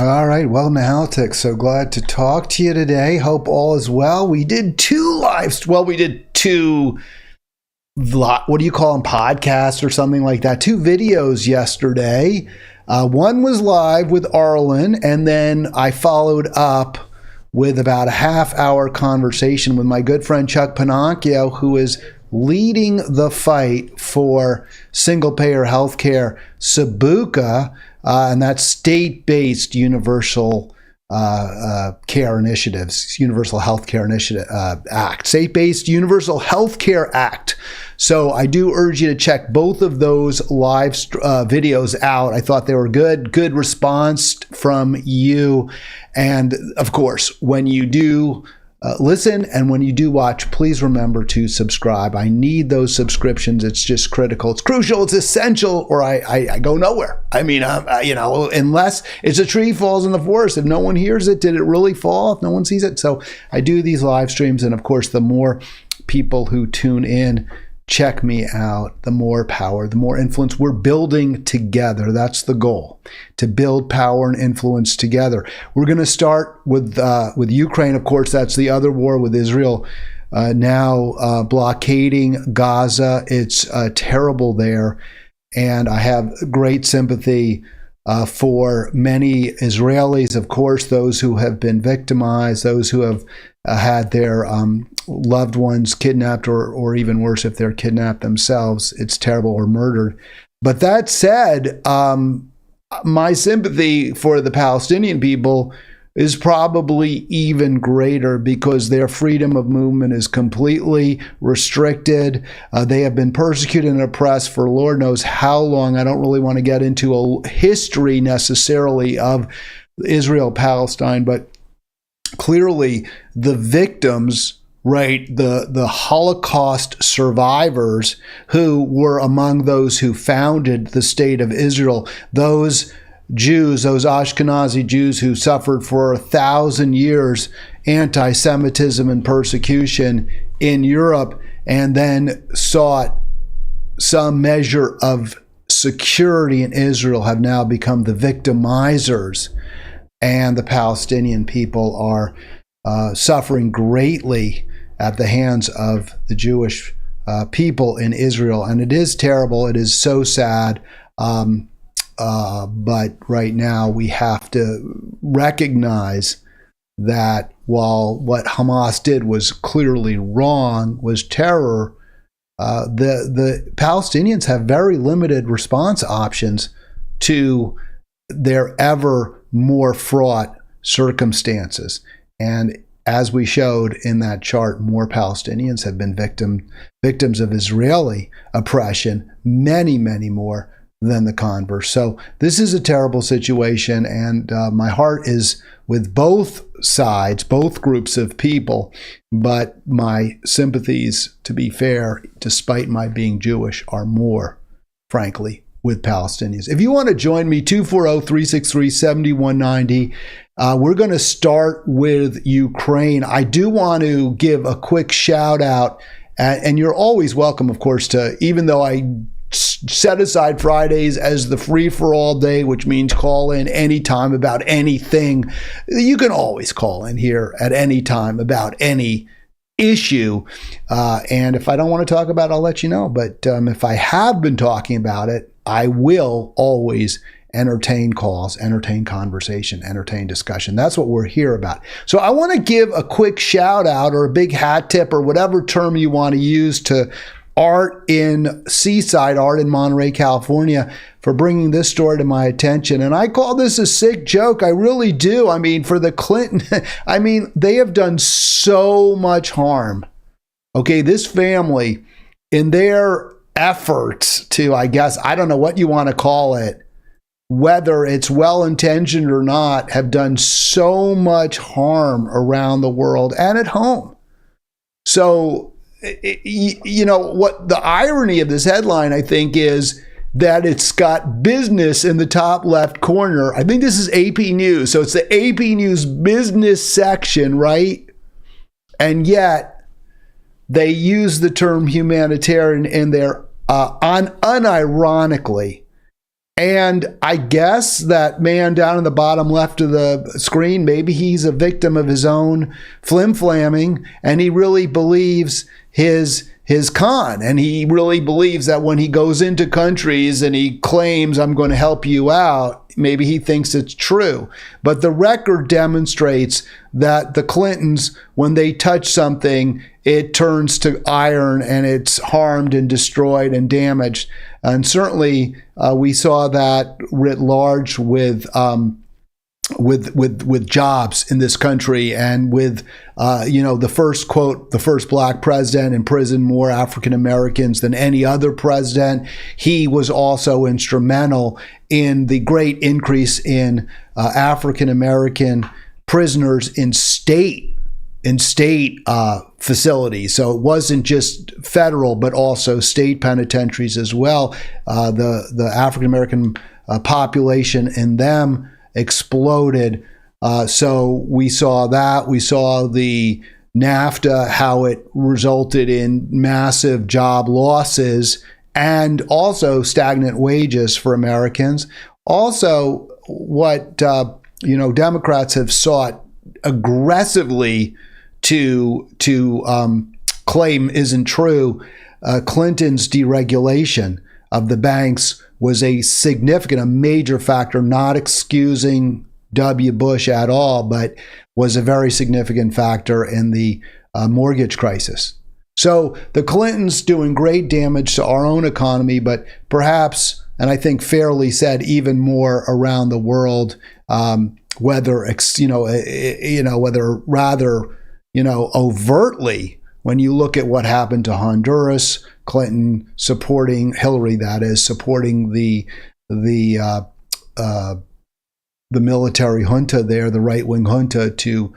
All right, welcome to Halitics. So glad to talk to you today. Hope all is well. We did two what do you call them, podcasts or something like that, two videos yesterday. One was live with Arlen, and then I followed up with about a half-hour conversation with my good friend Chuck Pinocchio, who is leading the fight for single-payer healthcare, SBUCA, and that's state-based universal care initiatives, Universal Healthcare Initiative Act, state-based Universal Healthcare Act. So I do urge you to check both of those live videos out. I thought they were good response from you. And of course, when you do listen and when you do watch, please remember to subscribe. I need those subscriptions. It's just critical. It's crucial. It's essential, or I go nowhere. I mean, unless it's a tree falls in the forest. If no one hears it, did it really fall? If no one sees it. So I do these live streams. And of course, the more people who tune in, check me out, the more power, the more influence we're building together. That's the goal, to build power and influence together. We're going to start with Ukraine. Of course, that's the other war with Israel now blockading Gaza. It's terrible there. And I have great sympathy for many Israelis, of course, those who have been victimized, those who have had their loved ones kidnapped, or even worse, if they're kidnapped themselves. It's terrible, or murdered. But that said, my sympathy for the Palestinian people is probably even greater, because their freedom of movement is completely restricted. They have been persecuted and oppressed for Lord knows how long. I don't really want to get into a history necessarily of Israel-Palestine, but clearly the victims, right, the Holocaust survivors who were among those who founded the state of Israel, those Jews, those Ashkenazi Jews who suffered for 1,000 years anti-Semitism and persecution in Europe, and then sought some measure of security in Israel, have now become the victimizers. And the Palestinian people are suffering greatly at the hands of the Jewish people in Israel. And it is terrible. It is so sad. But right now we have to recognize that while what Hamas did was clearly wrong, was terror, the Palestinians have very limited response options to their ever more fraught circumstances. And as we showed in that chart, more Palestinians have been victims of Israeli oppression, many more than the converse. So this is a terrible situation, and my heart is with both sides, both groups of people, but my sympathies, to be fair, despite my being Jewish, are more, frankly, with Palestinians. If you want to join me, 240-363-7190. We're going to start with Ukraine. I do want to give a quick shout out, and you're always welcome, of course, to, even though I set aside Fridays as the free-for-all day, which means call in anytime about anything. You can always call in here at any time about any issue. And if I don't want to talk about it, I'll let you know. But if I have been talking about it, I will always entertain calls, entertain conversation, entertain discussion. That's what we're here about. So I want to give a quick shout out, or a big hat tip, or whatever term you want to use, to Art in Seaside, Art in Monterey, California, for bringing this story to my attention. And I call this a sick joke. I really do. I mean, for the Clinton, I mean, they have done so much harm. Okay, this family, in their efforts to, I guess, I don't know what you want to call it, whether it's well-intentioned or not, have done so much harm around the world and at home. So, you know, what the irony of this headline, I think, is that it's got business in the top left corner. I think this is AP News. So it's the AP News business section, right? And yet they use the term humanitarian in there unironically. And I guess that man down in the bottom left of the screen, maybe he's a victim of his own flim-flamming, and he really believes his con, and he really believes that when he goes into countries and he claims, I'm going to help you out, maybe he thinks it's true. But the record demonstrates that the Clintons, when they touch something, it turns to iron and it's harmed and destroyed and damaged. And certainly we saw that writ large with jobs in this country, and with the first quote, the first black president imprisoned more African Americans than any other president. He was also instrumental in the great increase in African American prisoners in state facilities. So it wasn't just federal, but also state penitentiaries as well. The African American population in them exploded. So we saw that. We saw the NAFTA, how it resulted in massive job losses and also stagnant wages for Americans. Also, what Democrats have sought aggressively to claim isn't true. Clinton's deregulation of the banks was a major factor, not excusing W. Bush at all, but was a very significant factor in the mortgage crisis. So the Clintons doing great damage to our own economy, but perhaps, and I think fairly said, even more around the world, whether overtly. When you look at what happened to Honduras, Clinton supporting Hillary, that is, supporting the military junta there, the right-wing junta, to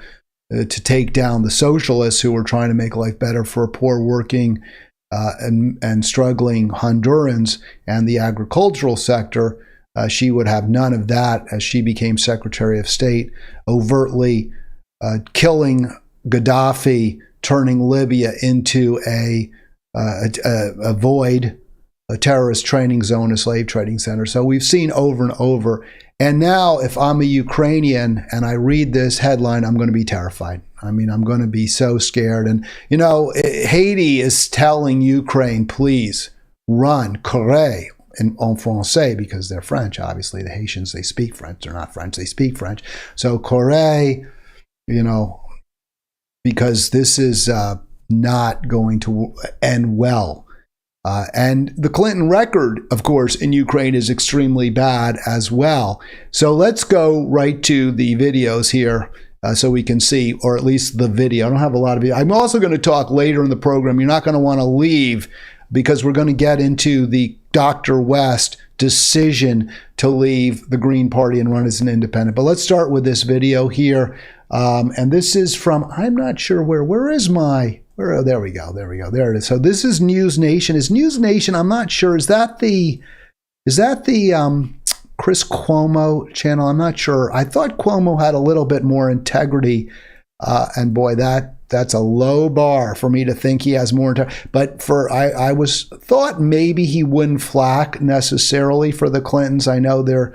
take down the socialists who were trying to make life better for poor working and struggling Hondurans and the agricultural sector. She would have none of that as she became Secretary of State, overtly killing Gaddafi, turning Libya into a void, a terrorist training zone, a slave trading center. So we've seen over and over. And now if I'm a Ukrainian and I read this headline, I'm going to be terrified. I mean, I'm going to be so scared. And, Haiti is telling Ukraine, please run, courez, en français, because they're French. Obviously, the Haitians, they speak French. They're not French, they speak French. So courez, because this is not going to end well. And the Clinton record, of course, in Ukraine is extremely bad as well. So let's go right to the videos here so we can see, or at least the video. I don't have a lot of video. I'm also going to talk later in the program. You're not going to want to leave, because we're going to get into the Dr. West decision to leave the Green Party and run as an independent. But let's start with this video here. And this is from, I'm not sure where is my, oh, there we go. There it is. So this is News Nation. Is News Nation, I'm not sure, is that the Chris Cuomo channel? I'm not sure. I thought Cuomo had a little bit more integrity. And boy, that's a low bar for me to think he has more integrity. But I thought maybe he wouldn't flack necessarily for the Clintons. I know they're,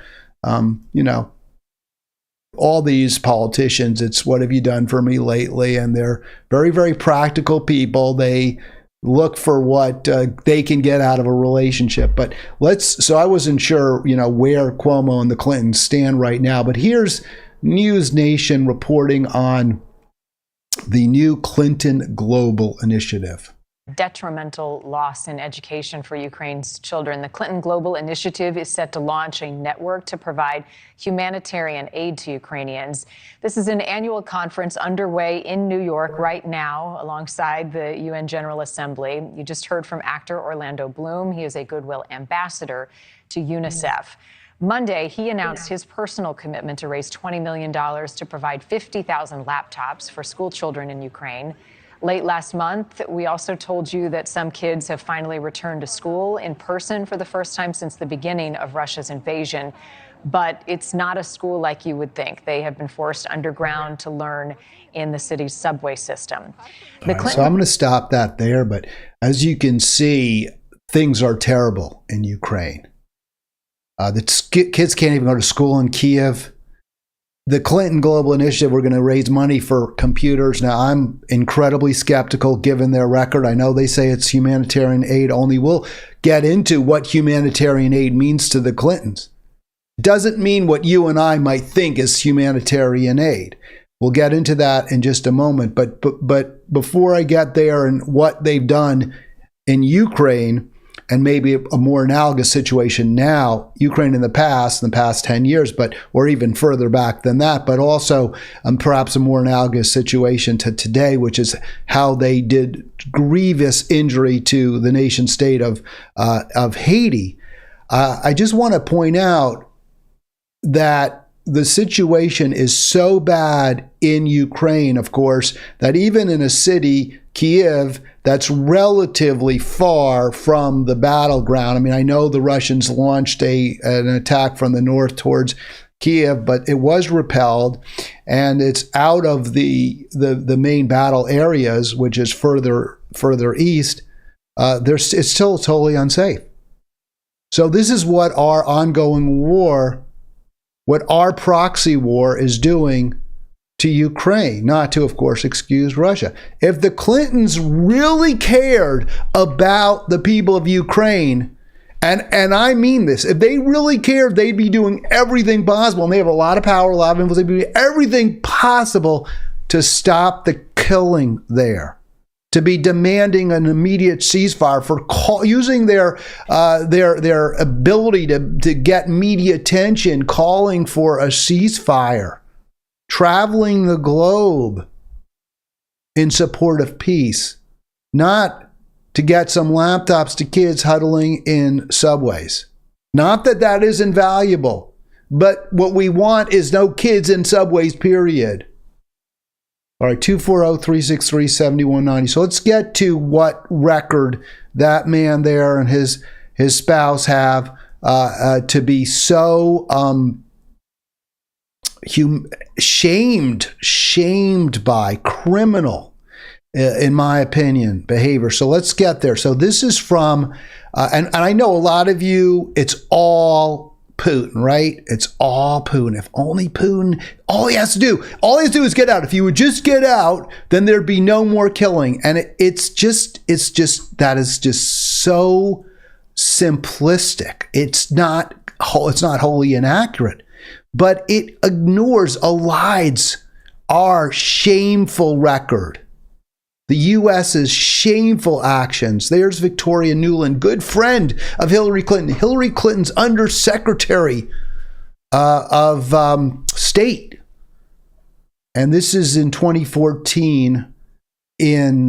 all these politicians, it's what have you done for me lately? And they're very, very practical people. They look for what they can get out of a relationship. But so I wasn't sure, where Cuomo and the Clintons stand right now. But here's News Nation reporting on the new Clinton Global Initiative. Detrimental loss in education for Ukraine's children. The Clinton Global Initiative is set to launch a network to provide humanitarian aid to Ukrainians. This is an annual conference underway in New York right now alongside the UN General Assembly. You just heard from actor Orlando Bloom. He is a Goodwill ambassador to UNICEF. Monday, he announced his personal commitment to raise $20 million to provide 50,000 laptops for school children in Ukraine. Late last month, we also told you that some kids have finally returned to school in person for the first time since the beginning of Russia's invasion. But it's not a school like you would think. They have been forced underground to learn in the city's subway system. So I'm going to stop that there. But as you can see, things are terrible in Ukraine. Kids can't even go to school in Kiev. The Clinton Global Initiative, we're going to raise money for computers. Now, I'm incredibly skeptical given their record. I know they say it's humanitarian aid only. We'll get into what humanitarian aid means to the Clintons. Doesn't mean what you and I might think is humanitarian aid. We'll get into that in just a moment. But before I get there and what they've done in Ukraine, and maybe a more analogous situation now, Ukraine in the past 10 years, or even further back than that, but also perhaps a more analogous situation to today, which is how they did grievous injury to the nation state of Haiti. I just want to point out that the situation is so bad in Ukraine, of course, that even in a city, Kiev, that's relatively far from the battleground. I mean, I know the Russians launched an attack from the north towards Kiev, but it was repelled, and it's out of the main battle areas, which is further east. It's still totally unsafe. So this is what our ongoing war, what our proxy war is doing to Ukraine, not to, of course, excuse Russia. If the Clintons really cared about the people of Ukraine, and I mean this, if they really cared, they'd be doing everything possible, and they have a lot of power, a lot of influence, they'd be doing everything possible to stop the killing there, to be demanding an immediate ceasefire, for using their ability to get media attention, calling for a ceasefire, traveling the globe in support of peace, not to get some laptops to kids huddling in subways. Not that that isn't valuable, but what we want is no kids in subways, period. All right, 240-363-7190. So let's get to what record that man there and his spouse have to be so shamed by criminal, in my opinion, behavior. So let's get there. So this is from, and I know a lot of you, it's all Putin, right? It's all Putin. If only Putin, all he has to do is get out. If he would just get out, then there'd be no more killing. And it's just, that is just so simplistic. It's not wholly inaccurate. But it ignores, elides our shameful record, the U.S.'s shameful actions. There's Victoria Nuland, good friend of Hillary Clinton, Hillary Clinton's Undersecretary of State. And this is in 2014 in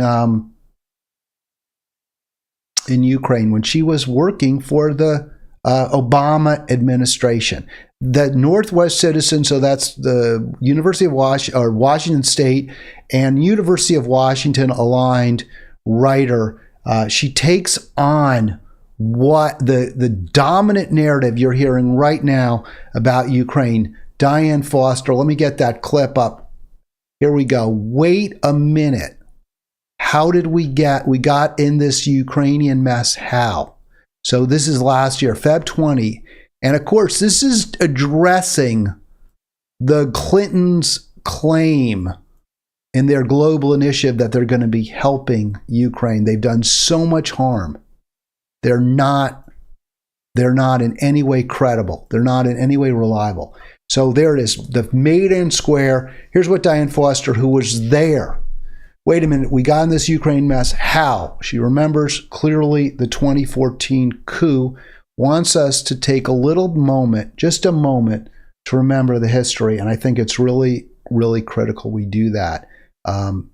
Ukraine, when she was working for the Obama administration. The Northwest Citizen, so that's the University of Washington State and University of Washington aligned writer. She takes on what the dominant narrative you're hearing right now about Ukraine. Diane Foster, let me get that clip up. Here we go. Wait a minute. How did we got in this Ukrainian mess? How? So this is last year, Feb 20. And of course, this is addressing the Clintons' claim in their global initiative that they're going to be helping Ukraine. They've done so much harm. They're not in any way credible. They're not in any way reliable. So there it is, the Maidan Square. Here's what Diane Foster, who was there. Wait a minute, we got in this Ukraine mess. How? She remembers clearly the 2014 coup. Wants us to take a little moment, just a moment, to remember the history. And I think it's really, really critical we do that.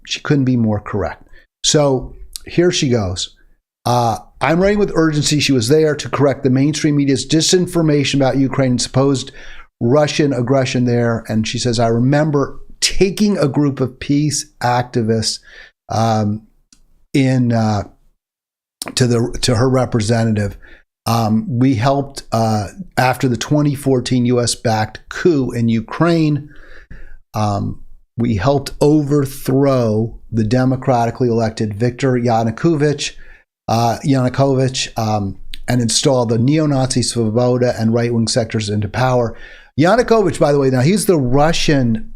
She couldn't be more correct. So here she goes. I'm writing with urgency. She was there to correct the mainstream media's disinformation about Ukraine and supposed Russian aggression there. And she says, I remember taking a group of peace activists to her representative. We helped after the 2014 U.S.-backed coup in Ukraine. We helped overthrow the democratically elected Viktor Yanukovych, and install the neo-Nazi Svoboda and right-wing sectors into power. Yanukovych, by the way, now he's the Russian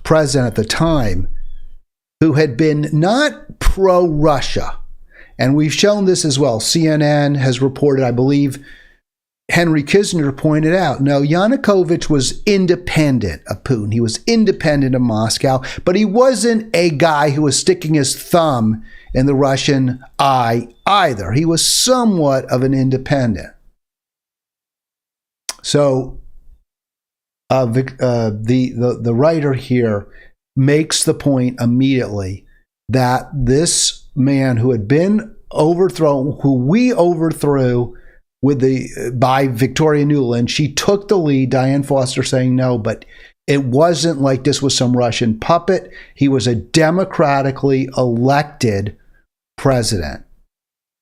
president at the time who had been not pro-Russia. And we've shown this as well. CNN has reported, I believe, Henry Kissinger pointed out, no, Yanukovych was independent of Putin. He was independent of Moscow, but he wasn't a guy who was sticking his thumb in the Russian eye either. He was somewhat of an independent. So the writer here makes the point immediately that this man who had been overthrown, who we overthrew by Victoria Nuland, she took the lead, Diane Foster saying no, but it wasn't like this was some Russian puppet. He was a democratically elected president.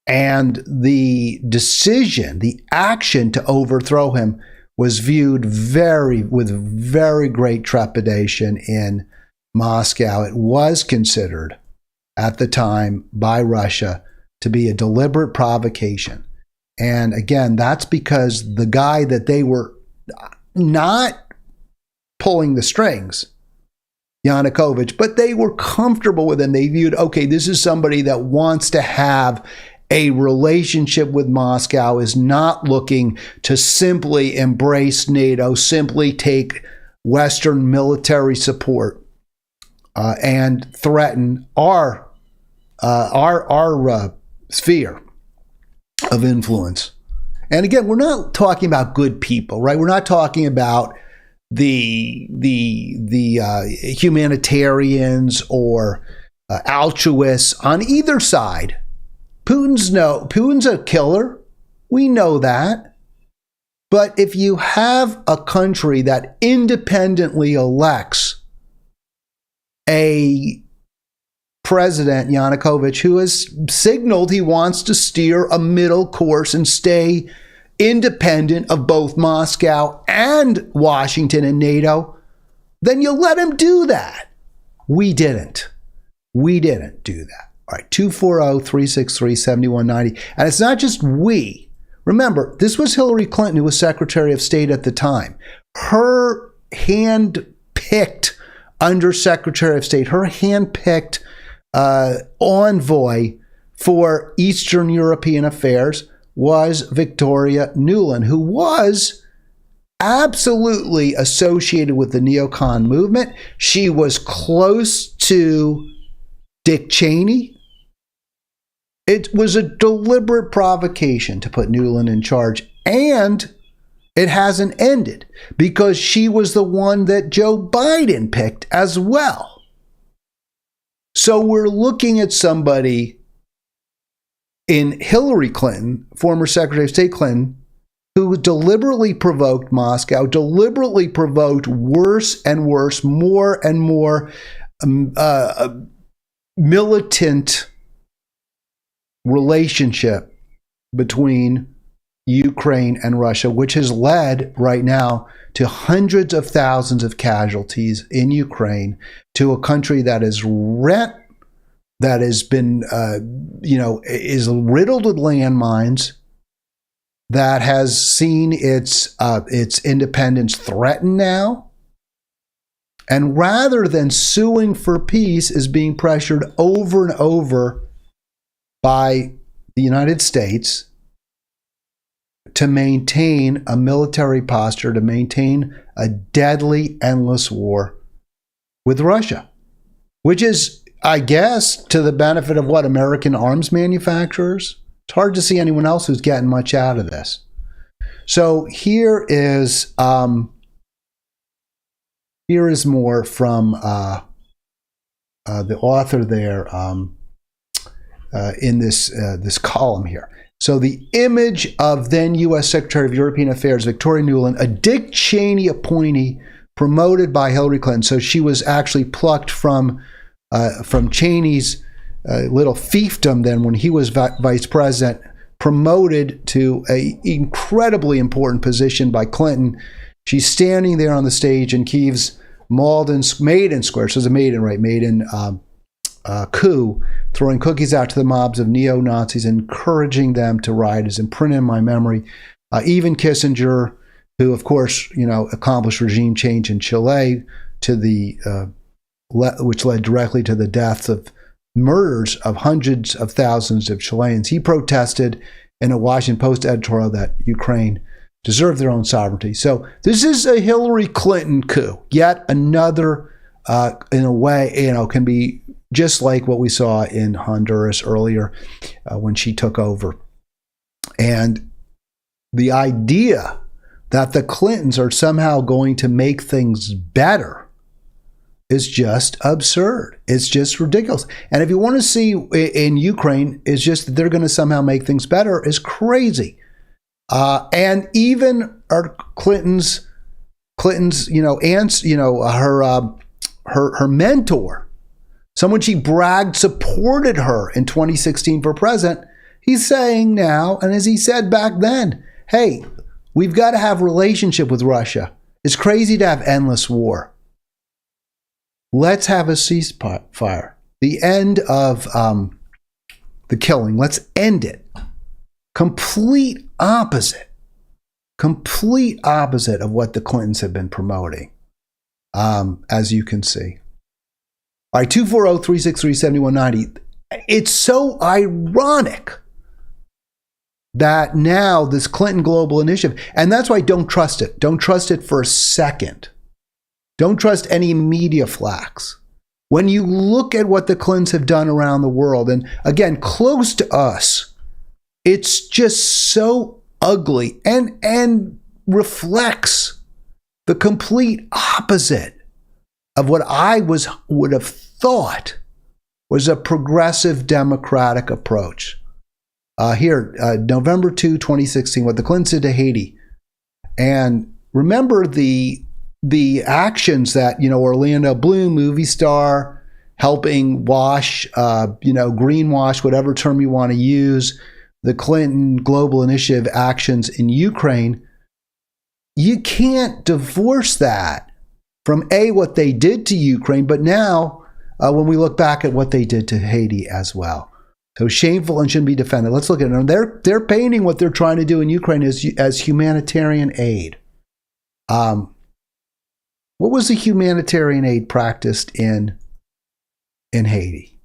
And the decision, the action to overthrow him was viewed with very great trepidation in Moscow. It was considered at the time by Russia to be a deliberate provocation. And again, that's because the guy that they were not pulling the strings, Yanukovych, but they were comfortable with him. They viewed, okay, this is somebody that wants to have a relationship with Moscow, is not looking to simply embrace NATO, simply take Western military support and threaten our sphere of influence. And again, we're not talking about good people, right? We're not talking about the humanitarians or altruists on either side. Putin's a killer. We know that. But if you have a country that independently elects a President Yanukovych, who has signaled he wants to steer a middle course and stay independent of both Moscow and Washington and NATO, then you let him do that. We didn't. We didn't do that. All right, 240-363-7190. And it's not just we. Remember, this was Hillary Clinton, who was Secretary of State at the time. Her hand-picked Undersecretary of State, her hand-picked envoy for Eastern European affairs was Victoria Nuland, who was absolutely associated with the neocon movement. She was close to Dick Cheney. It was a deliberate provocation to put Nuland in charge, and it hasn't ended because she was the one that Joe Biden picked as well. So we're looking at somebody in Hillary Clinton, former Secretary of State Clinton, who deliberately provoked Moscow, deliberately provoked worse and worse, more and more militant relationship between Ukraine and Russia, which has led right now to hundreds of thousands of casualties in Ukraine, to a country that is rent, that has been, is riddled with landmines, that has seen its independence threatened now. And rather than suing for peace, is being pressured over and over by the United States to maintain a military posture, to maintain a deadly, endless war with Russia, which is, I guess, to the benefit of what, American arms manufacturers? It's hard to see anyone else who's getting much out of this. So here is more from the author there in this column here. So the image of then U.S. Secretary of European Affairs Victoria Nuland, a Dick Cheney appointee promoted by Hillary Clinton. So she was actually plucked from Cheney's little fiefdom then when he was vice president, promoted to an incredibly important position by Clinton. She's standing there on the stage in Kiev's Maiden Square. So it's a Maiden, right? Maiden coup, throwing cookies out to the mobs of neo-Nazis, encouraging them to riot, is imprinted in my memory. Even Kissinger, who, of course, accomplished regime change in Chile, which led directly to the deaths of murders of hundreds of thousands of Chileans. He protested in a Washington Post editorial that Ukraine deserved their own sovereignty. So this is a Hillary Clinton coup. Yet another, in a way, can be just like what we saw in Honduras earlier when she took over. And the idea that the Clintons are somehow going to make things better is just absurd. It's just ridiculous. And if you want to see in Ukraine, it's just that they're going to somehow make things better is crazy. And even our Clinton's, aunts, her mentor, someone she bragged supported her in 2016 for president, he's saying now, and as he said back then, hey, we've got to have a relationship with Russia. It's crazy to have endless war. Let's have a ceasefire. The end of the killing. Let's end it. Complete opposite of what the Clintons have been promoting, as you can see. All right, 240-363-7190. It's so ironic that now this Clinton Global Initiative, and that's why don't trust it. Don't trust it for a second. Don't trust any media flax. When you look at what the Clintons have done around the world, and again, close to us, it's just so ugly and reflects the complete opposite of what I would have thought was a progressive democratic approach. November 2, 2016, what the Clintons did to Haiti. And remember the actions that, Orlando Bloom, movie star, helping wash, greenwash, whatever term you want to use, the Clinton Global Initiative actions in Ukraine. You can't divorce that from what they did to Ukraine, but now when we look back at what they did to Haiti as well. So shameful and shouldn't be defended. Let's look at it. They're painting what they're trying to do in Ukraine as humanitarian aid. What was the humanitarian aid practiced in Haiti?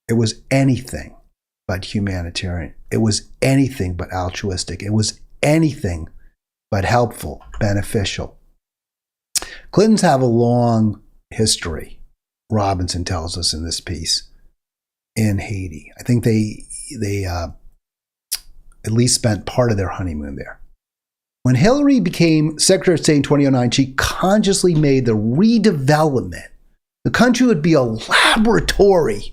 It was anything but humanitarian. It was anything but altruistic. It was anything but helpful, beneficial. Clintons have a long history, Robinson tells us in this piece, in Haiti. I think they at least spent part of their honeymoon there. When Hillary became Secretary of State in 2009, she consciously made the redevelopment. The country would be a laboratory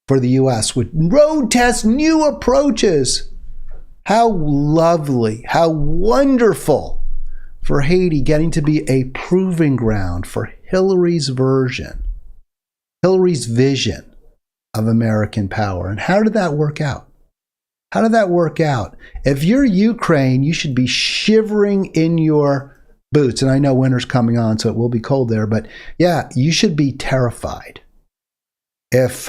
for the U.S. with road tests, new approaches. How lovely, how wonderful for Haiti getting to be a proving ground for Hillary's vision of American power. And how did that work out? How did that work out? If you're Ukraine, you should be shivering in your boots. And I know winter's coming on, so it will be cold there. But yeah, you should be terrified if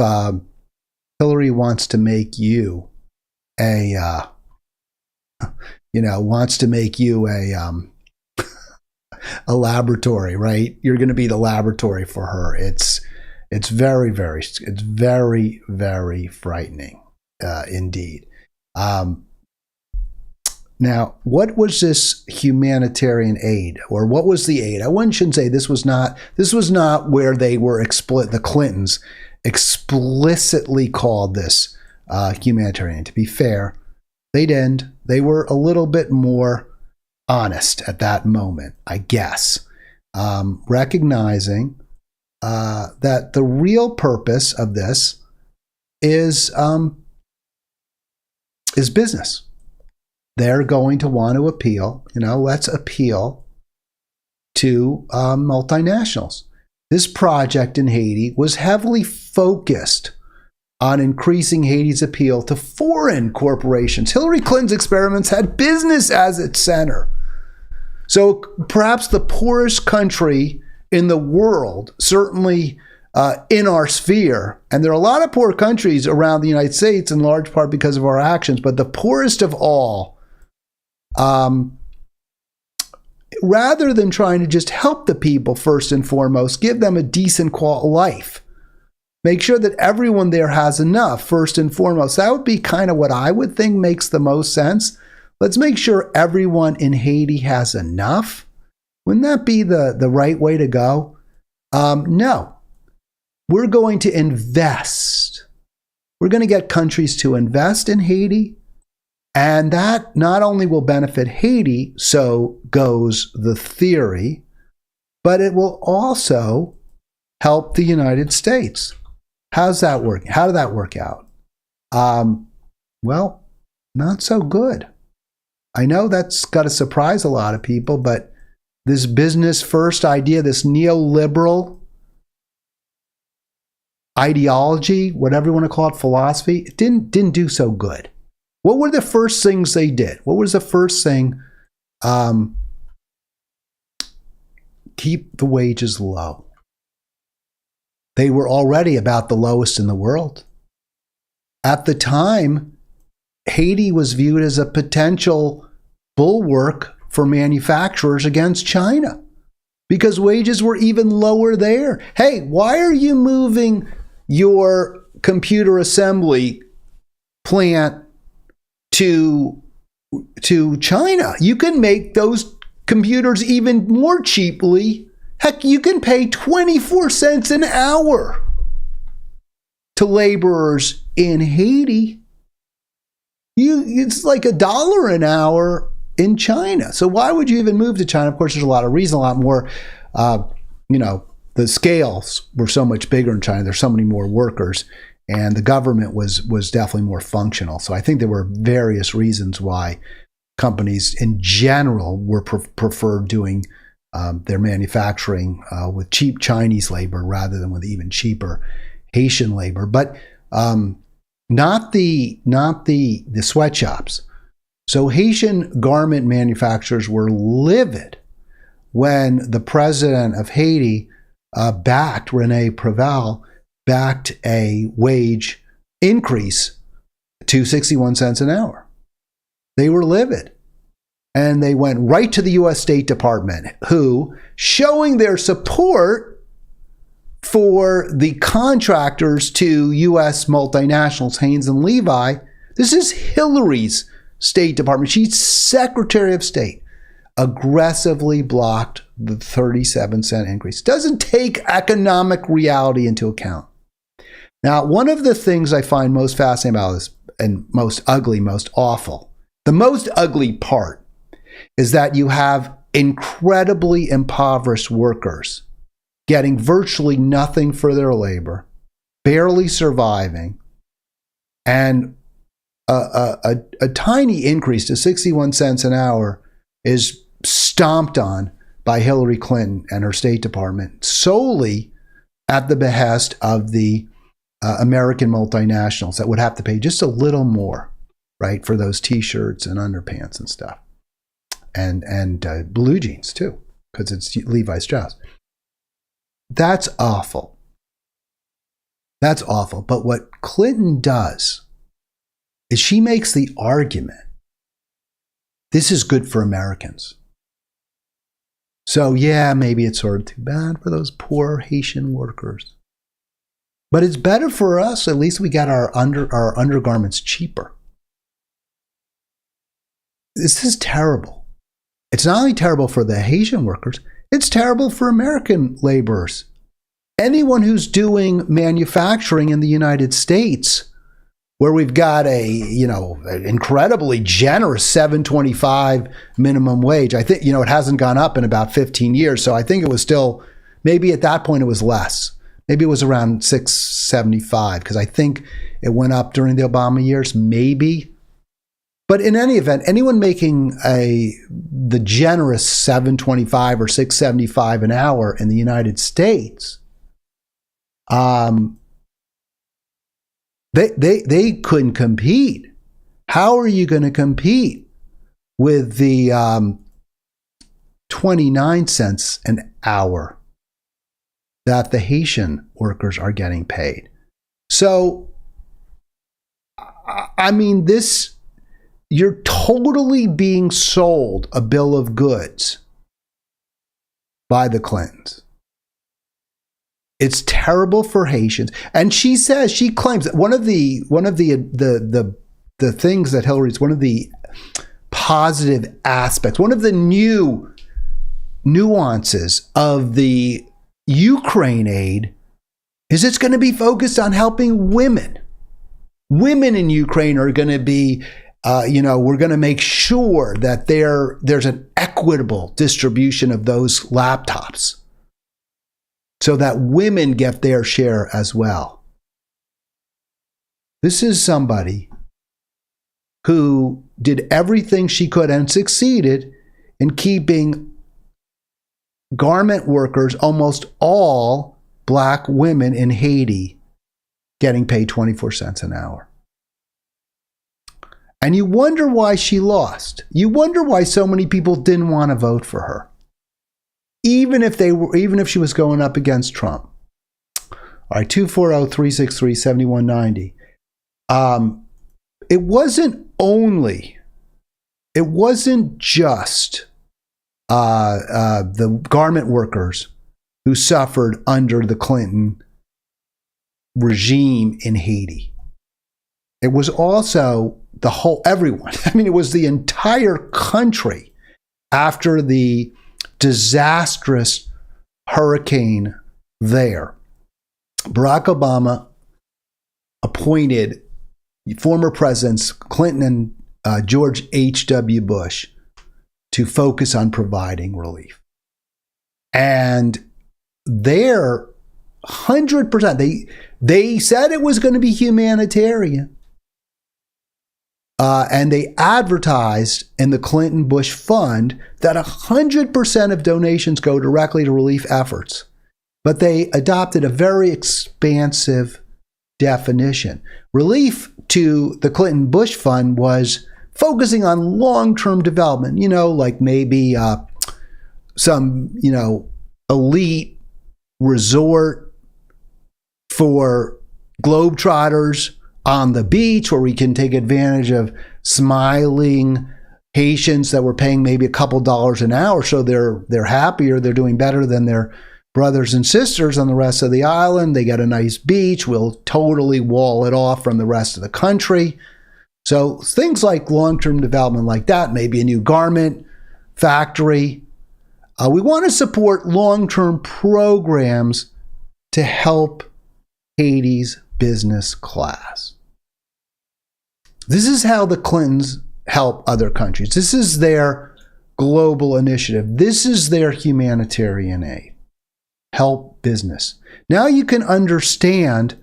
Hillary wants to make you a laboratory, right? You're going to be the laboratory for her. It's very, very, very frightening, indeed. Now, what was this humanitarian aid, or what was the aid? I shouldn't say this was not where they were the Clintons explicitly called this humanitarian. To be fair, they didn't. They were a little bit more honest at that moment, I guess, recognizing that the real purpose of this is business. They're going to want to appeal. Let's appeal to multinationals. This project in Haiti was heavily focused on increasing Haiti's appeal to foreign corporations. Hillary Clinton's experiments had business as its center. So perhaps the poorest country in the world, certainly in our sphere. And there are a lot of poor countries around the United States, in large part because of our actions. But the poorest of all, rather than trying to just help the people first and foremost, give them a decent life. Make sure that everyone there has enough first and foremost. That would be kind of what I would think makes the most sense. Let's make sure everyone in Haiti has enough. Wouldn't that be the right way to go? No. We're going to invest. We're going to get countries to invest in Haiti. And that not only will benefit Haiti, so goes the theory, but it will also help the United States. How's that work? How did that work out? Well, not so good. I know that's got to surprise a lot of people, but this business first idea, this neoliberal ideology, whatever you want to call it, philosophy, it didn't do so good. What were the first things they did? What was the first thing? Keep the wages low. They were already about the lowest in the world. At the time, Haiti was viewed as a potential bulwark for manufacturers against China because wages were even lower there. Hey, why are you moving your computer assembly plant to China? You can make those computers even more cheaply. Heck, you can pay 24 cents an hour to laborers in Haiti. It's like $1 an hour in China. So why would you even move to China? Of course, there's a lot of reasons, a lot more, the scales were so much bigger in China. There's so many more workers, and the government was definitely more functional. So I think there were various reasons why companies in general were preferred doing their manufacturing with cheap Chinese labor rather than with even cheaper Haitian labor. But not the sweatshops. So Haitian garment manufacturers were livid when the president of Haiti backed a wage increase to 61 cents an hour. They were livid. And they went right to the U.S. State Department, who, showing their support for the contractors to U.S. multinationals, Haynes and Levi, this is Hillary's State Department. She's Secretary of State, aggressively blocked the 37-cent increase. Doesn't take economic reality into account. Now, one of the things I find most fascinating about this, and most ugly, most awful, the most ugly part is that you have incredibly impoverished workers getting virtually nothing for their labor, barely surviving, and a tiny increase to 61 cents an hour is stomped on by Hillary Clinton and her State Department solely at the behest of the American multinationals that would have to pay just a little more, right, for those T-shirts and underpants and stuff. And blue jeans too, because it's Levi Strauss. That's awful. That's awful. But what Clinton does is she makes the argument, this is good for Americans. So yeah, maybe it's sort of too bad for those poor Haitian workers. But it's better for us. At least we got our undergarments cheaper. This is terrible. It's not only terrible for the Haitian workers, it's terrible for American laborers. Anyone who's doing manufacturing in the United States, where we've got an incredibly generous $7.25 minimum wage. I think, it hasn't gone up in about 15 years. So I think it was still, maybe at that point it was less. Maybe it was around $6.75, because I think it went up during the Obama years, maybe. But in any event, anyone making the generous $7.25 or $6.75 an hour in the United States, they couldn't compete. How are you going to compete with the 29 cents an hour that the Haitian workers are getting paid. So, I mean, you're totally being sold a bill of goods by the Clintons. It's terrible for Haitians. And she claims that one of the things that Hillary's, one of the positive aspects, one of the new nuances of the Ukraine aid is it's going to be focused on helping women. Women in Ukraine are going to be, we're going to make sure that there's an equitable distribution of those laptops so that women get their share as well. This is somebody who did everything she could and succeeded in keeping garment workers, almost all black women in Haiti, getting paid 24 cents an hour. And you wonder why she lost. You wonder why so many people didn't want to vote for her, even if she was going up against Trump. All right, 240-363-7190. It wasn't just the garment workers who suffered under the Clinton regime in Haiti. It was also everyone. I mean, it was the entire country after the disastrous hurricane there. Barack Obama appointed former presidents Clinton and George H.W. Bush to focus on providing relief. And they're 100%. They said it was going to be humanitarian. And they advertised in the Clinton-Bush fund that 100% of donations go directly to relief efforts. But they adopted a very expansive definition. Relief to the Clinton-Bush fund was focusing on long-term development, like maybe some, elite resort for globetrotters on the beach where we can take advantage of smiling Haitians that were paying maybe a couple dollars an hour, so they're happier, they're doing better than their brothers and sisters on the rest of the island. They get a nice beach. We'll totally wall it off from the rest of the country. So things like long-term development like that, maybe a new garment factory. We want to support long-term programs to help Haiti's business class. This is how the Clintons help other countries. This is their global initiative. This is their humanitarian aid. Help business. Now you can understand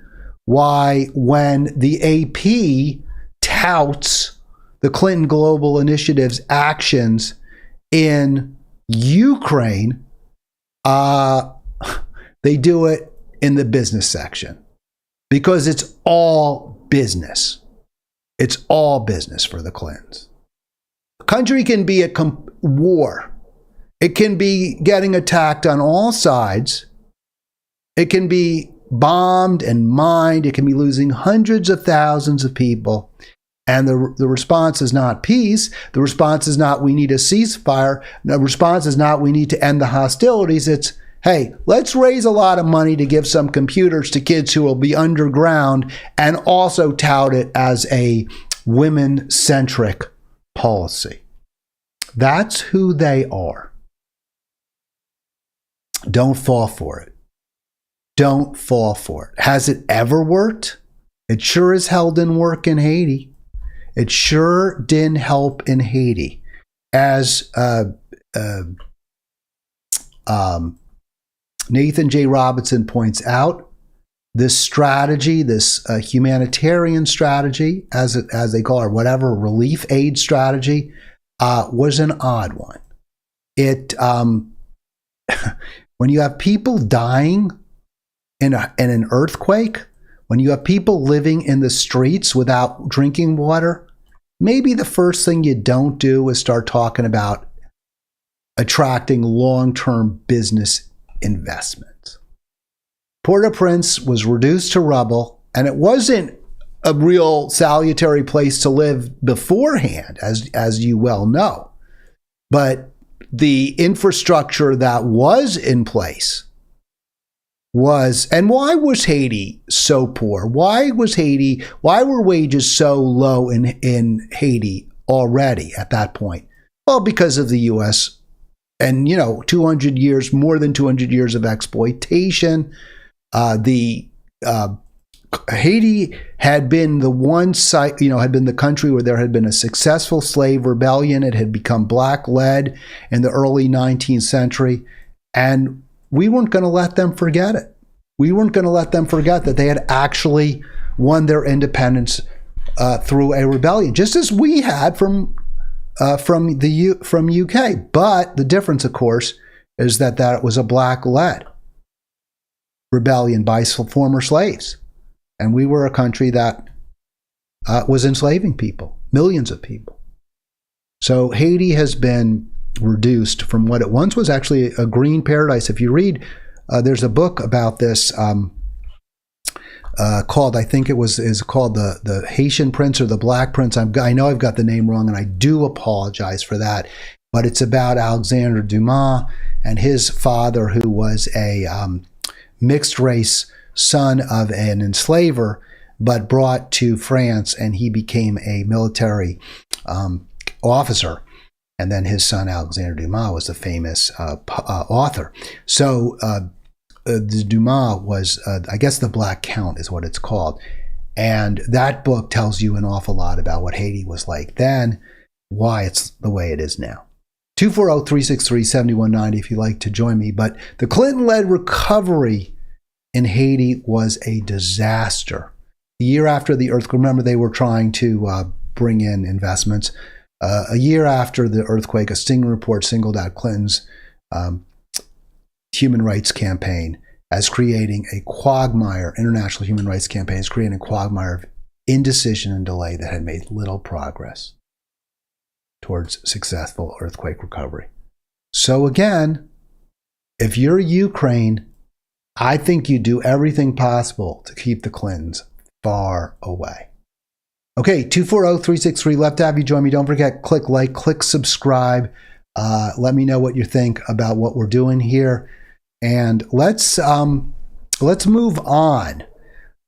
why when the AP touts the Clinton Global Initiative's actions in Ukraine, they do it in the business section because it's all business. It's all business for the Clintons. A country can be at war. It can be getting attacked on all sides. It can be bombed and mined. It can be losing hundreds of thousands of people. And the response is not peace. The response is not we need a ceasefire. The response is not we need to end the hostilities. It's, hey, let's raise a lot of money to give some computers to kids who will be underground and also tout it as a women-centric policy. That's who they are. Don't fall for it. Don't fall for it. Has it ever worked? It sure as hell didn't work in Haiti. It sure didn't help in Haiti. As Nathan J. Robinson points out, this strategy, this humanitarian strategy, as they call it, whatever, relief aid strategy, was an odd one. It when you have people dying in an earthquake, when you have people living in the streets without drinking water, maybe the first thing you don't do is start talking about attracting long-term business investments. Port-au-Prince was reduced to rubble, and it wasn't a real salutary place to live beforehand, as you well know. But the infrastructure that was in place was, and why was Haiti so poor? Why were wages so low in Haiti already at that point? Well, because of the U.S. and, 200 years, more than 200 years of exploitation. Haiti had been the one site, had been the country where there had been a successful slave rebellion. It had become black-led in the early 19th century, and we weren't going to let them forget it. We weren't going to let them forget that they had actually won their independence through a rebellion, just as we had from UK. But the difference, of course, is that was a black-led rebellion by former slaves. And we were a country that was enslaving people, millions of people. So Haiti has been reduced from what it once was actually a green paradise. If you read, there's a book about this called, I think is called the Haitian Prince or the Black Prince. I know I've got the name wrong, and I do apologize for that. But it's about Alexander Dumas and his father, who was a mixed race son of an enslaver, but brought to France, and he became a military officer. And then his son, Alexander Dumas, was the famous author. So Dumas was, I guess, the Black Count is what it's called. And that book tells you an awful lot about what Haiti was like then, why it's the way it is now. 240-363-7190 if you'd like to join me. But the Clinton-led recovery in Haiti was a disaster. The year after the earthquake, remember they were trying to bring in investments. A year after the earthquake, a Sting report singled out Clinton's human rights campaign as creating a quagmire, international human rights campaign, as creating a quagmire of indecision and delay that had made little progress towards successful earthquake recovery. So again, if you're Ukraine, I think you do everything possible to keep the Clintons far away. Okay, 240-363, love to have you join me. Don't forget, click like, click subscribe. Let me know what you think about what we're doing here. And let's move on.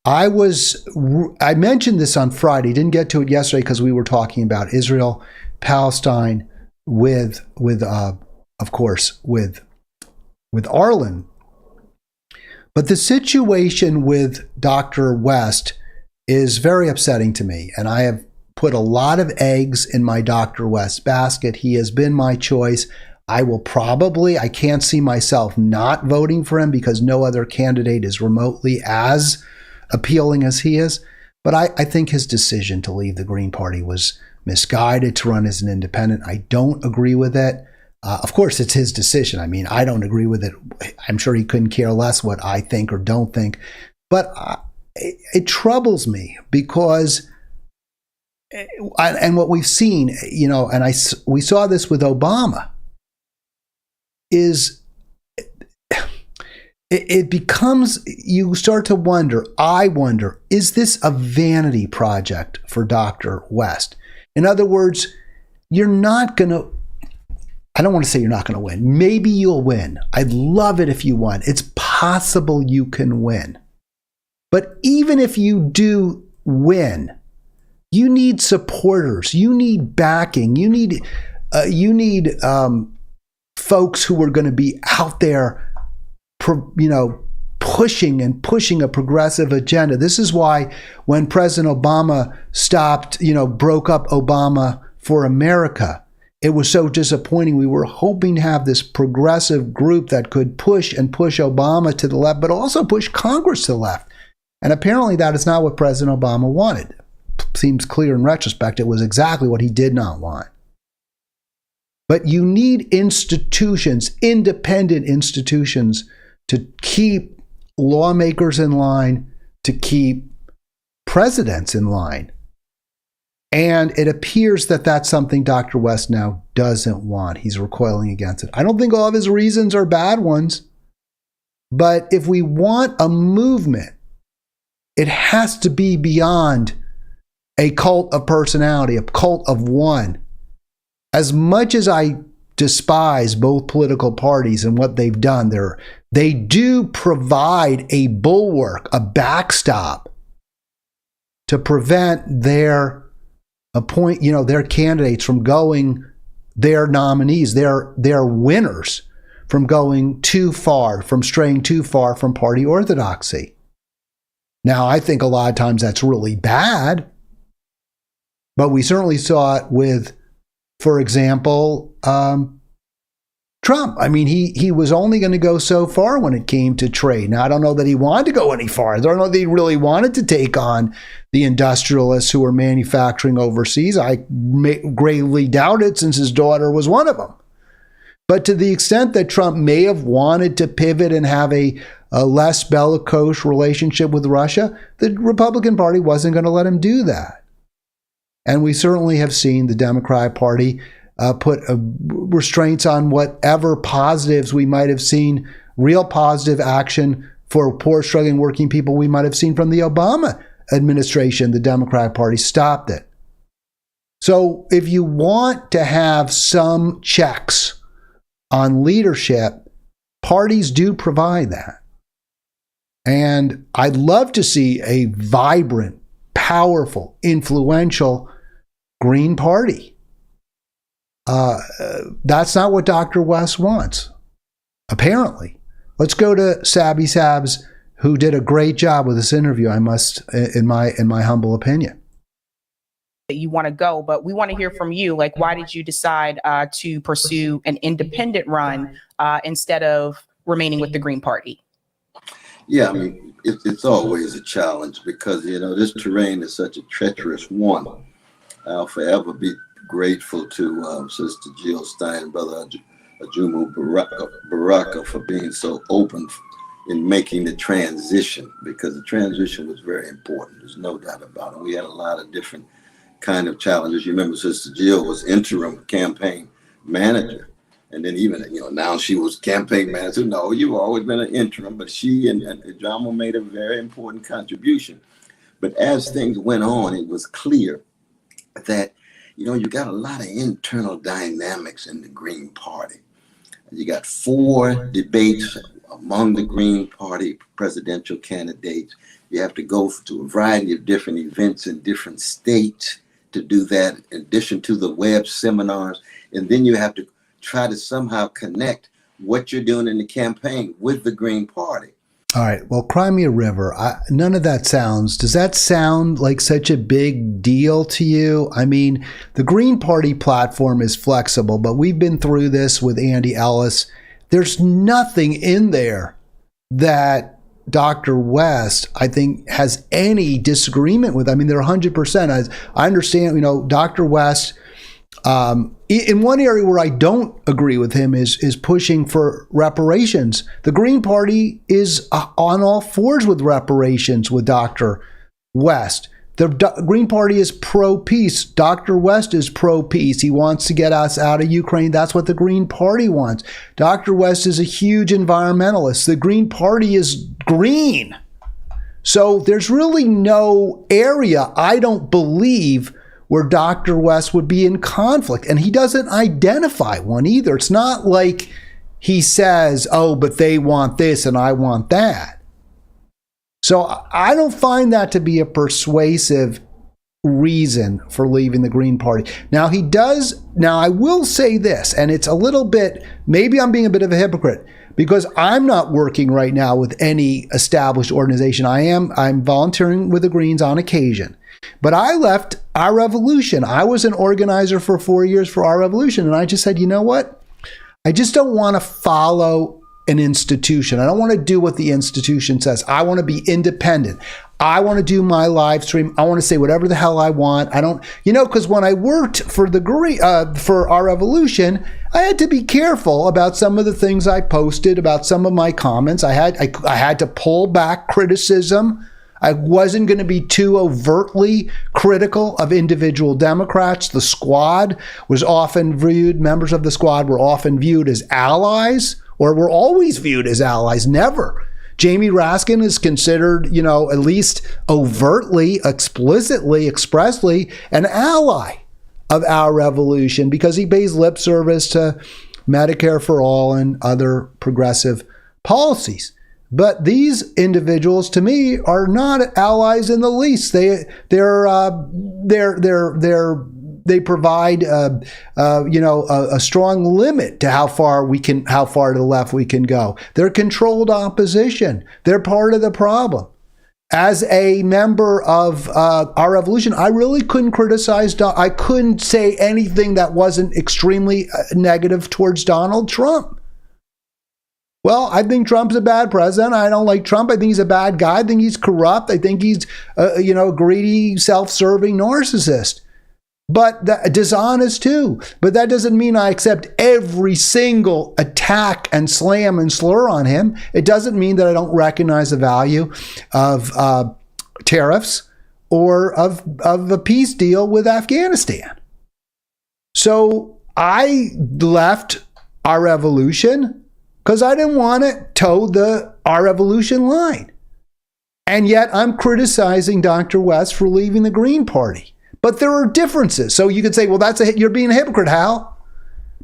I mentioned this on Friday, didn't get to it yesterday because we were talking about Israel, Palestine with Arlen. But the situation with Dr. West is very upsetting to me, and I have put a lot of eggs in my Dr. West basket. He has been my choice. I can't see myself not voting for him because no other candidate is remotely as appealing as he is. But I think his decision to leave the Green Party was misguided, to run as an independent. I don't agree with it. Of course, it's his decision. I mean, I don't agree with it. I'm sure he couldn't care less what I think or don't think. But it troubles me because, and what we've seen, we saw this with Obama, is it becomes, you start to wonder, I wonder, is this a vanity project for Dr. West? In other words, you're not going to, I don't want to say you're not going to win. Maybe you'll win. I'd love it if you won. It's possible you can win. But even if you do win, you need supporters. You need backing. You need folks who are going to be out there, pushing a progressive agenda. This is why when President Obama broke up Obama for America, it was so disappointing. We were hoping to have this progressive group that could push Obama to the left, but also push Congress to the left. And apparently that is not what President Obama wanted. Seems clear in retrospect, it was exactly what he did not want. But you need institutions, independent institutions, to keep lawmakers in line, to keep presidents in line. And it appears that that's something Dr. West now doesn't want. He's recoiling against it. I don't think all of his reasons are bad ones. But if we want a movement, it has to be beyond a cult of personality, a cult of one. As much as I despise both political parties and what they've done, they do provide a bulwark, a backstop to prevent their their candidates from going, their nominees, their winners from going too far, from straying too far from party orthodoxy. Now, I think a lot of times that's really bad, but we certainly saw it with, for example, Trump. I mean, he was only going to go so far when it came to trade. Now, I don't know that he wanted to go any farther. I don't know that he really wanted to take on the industrialists who were manufacturing overseas. I greatly doubt it, since his daughter was one of them. But to the extent that Trump may have wanted to pivot and have a less bellicose relationship with Russia, the Republican Party wasn't going to let him do that. And we certainly have seen the Democratic Party put restraints on whatever positives we might have seen, real positive action for poor, struggling working people we might have seen from the Obama administration. The Democratic Party stopped it. So if you want to have some checks on leadership, parties do provide that. And I'd love to see a vibrant, powerful, influential Green Party. That's not what Dr. West wants, apparently. Let's go to Sabby Sabs, who did a great job with this interview, I must, in my humble opinion. You want to go, but we want to hear from you. Like, why did you decide to pursue an independent run instead of remaining with the Green Party? Yeah, I mean, it's always a challenge because, this terrain is such a treacherous one. I'll forever be grateful to Sister Jill Stein and Brother Ajumu Baraka for being so open in making the transition, because the transition was very important. There's no doubt about it. We had a lot of different kind of challenges. You remember Sister Jill was interim campaign manager. And then even, now she was campaign manager. No, you've always been an interim, but she and Jama made a very important contribution. But as things went on, it was clear that, you got a lot of internal dynamics in the Green Party. You got 4 debates among the Green Party presidential candidates. You have to go to a variety of different events in different states to do that, in addition to the web seminars. And then you have to try to somehow connect what you're doing in the campaign with the Green Party. All right. Well, Cry Me a River. None of that does that sound like such a big deal to you? I mean, the Green Party platform is flexible, but we've been through this with Andy Ellis. There's nothing in there that Dr. West, I think, has any disagreement with. I mean, they're 100%. I understand, Dr. West, in one area where I don't agree with him is pushing for reparations. The Green Party is on all fours with reparations with Dr. West. The Green Party is pro-peace. Dr. West is pro-peace. He wants to get us out of Ukraine. That's what the Green Party wants. Dr. West is a huge environmentalist. The Green Party is green. So there's really no area, I don't believe, where Dr. West would be in conflict. And he doesn't identify one either. It's not like he says, oh, but they want this and I want that. So I don't find that to be a persuasive reason for leaving the Green Party. Now I will say this, and it's a little bit, maybe I'm being a bit of a hypocrite, because I'm not working right now with any established organization. I'm volunteering with the Greens on occasion. But I left Our Revolution. I was an organizer for 4 years for Our Revolution. And I just said, you know what? I just don't want to follow an institution. I don't want to do what the institution says. I want to be independent. I want to do my live stream. I want to say whatever the hell I want. I don't, because when I worked for for Our Revolution, I had to be careful about some of the things I posted, about some of my comments. I had to pull back criticism. I wasn't going to be too overtly critical of individual Democrats. The squad was often viewed, members of the squad were often viewed as allies or were always viewed as allies. Never. Jamie Raskin is considered, at least overtly, explicitly, expressly an ally of our revolution because he pays lip service to Medicare for all and other progressive policies. But these individuals, to me, are not allies in the least. They provide a strong limit to how far to the left we can go. They're controlled opposition. They're part of the problem. As a member of our revolution, I really couldn't criticize. I couldn't say anything that wasn't extremely negative towards Donald Trump. Well, I think Trump's a bad president. I don't like Trump. I think he's a bad guy. I think he's corrupt. I think he's a greedy, self-serving narcissist. But dishonest too. But that doesn't mean I accept every single attack and slam and slur on him. It doesn't mean that I don't recognize the value of tariffs or of a peace deal with Afghanistan. So I left our revolution because I didn't want to toe our revolution line. And yet I'm criticizing Dr. West for leaving the Green Party. But there are differences. So you could say, well, you're being a hypocrite, Hal.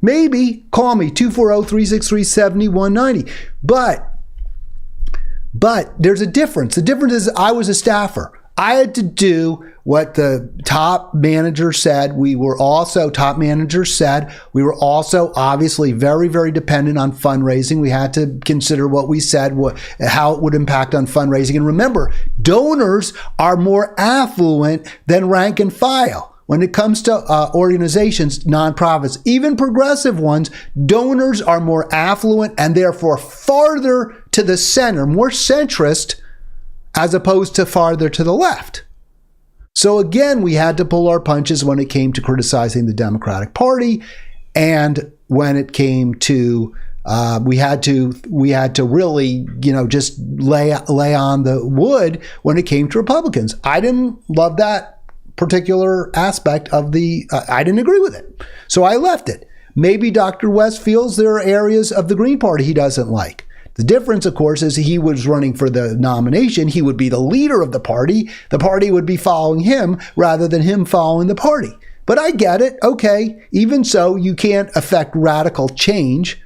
Maybe. Call me, 240-363-7190. But there's a difference. The difference is I was a staffer. I had to do what the top manager said. We were also obviously very, very dependent on fundraising. We had to consider what we said, how it would impact on fundraising. And remember, donors are more affluent than rank and file. When it comes to organizations, nonprofits, even progressive ones, donors are more affluent and therefore farther to the center, more centrist, as opposed to farther to the left. So again, we had to pull our punches when it came to criticizing the Democratic Party, and when it came to we had to really just lay on the wood when it came to Republicans. I didn't love that particular aspect of I didn't agree with it, so I left it. Maybe Dr. West feels there are areas of the Green Party he doesn't like. The difference, of course, is he was running for the nomination. He would be the leader of the party. The party would be following him rather than him following the party. But I get it. Okay. Even so, you can't affect radical change,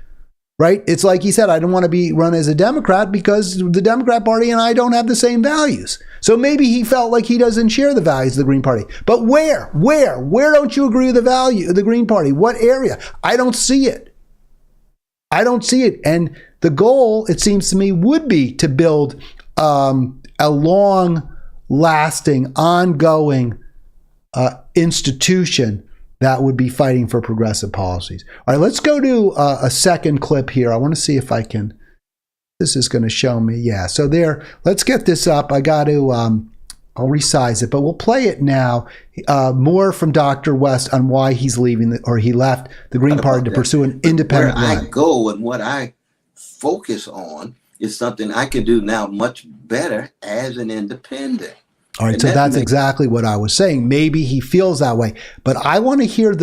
right? It's like he said, I don't want to be run as a Democrat because the Democrat Party and I don't have the same values. So maybe he felt like he doesn't share the values of the Green Party. But where don't you agree with the value of the Green Party? What area? I don't see it. And the goal, it seems to me, would be to build a long-lasting, ongoing institution that would be fighting for progressive policies. All right, let's go to a second clip here. I want to see if I can. This is going to show me. Yeah, so there. Let's get this up. I got to. I'll resize it, but we'll play it now. More from Dr. West on why he's leaving, he left the Green Party to pursue an independent run. Where I go and what I focus on is something I can do now much better as an independent. All right, and so that's exactly what I was saying. Maybe he feels that way, but I want to hear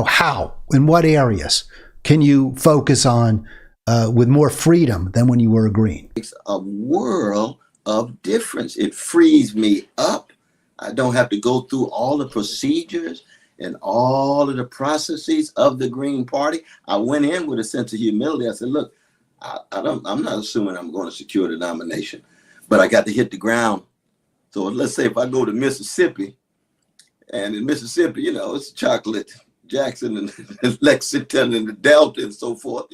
how, in what areas can you focus on with more freedom than when you were agreeing? It's a world of difference. It frees me up. I don't have to go through all the procedures and all of the processes of the Green Party. I went in with a sense of humility. I said, look, I'm not assuming I'm going to secure the nomination, but I got to hit the ground. So let's say if I go to Mississippi, and in Mississippi, it's Chocolate Jackson and Lexington and the Delta and so forth.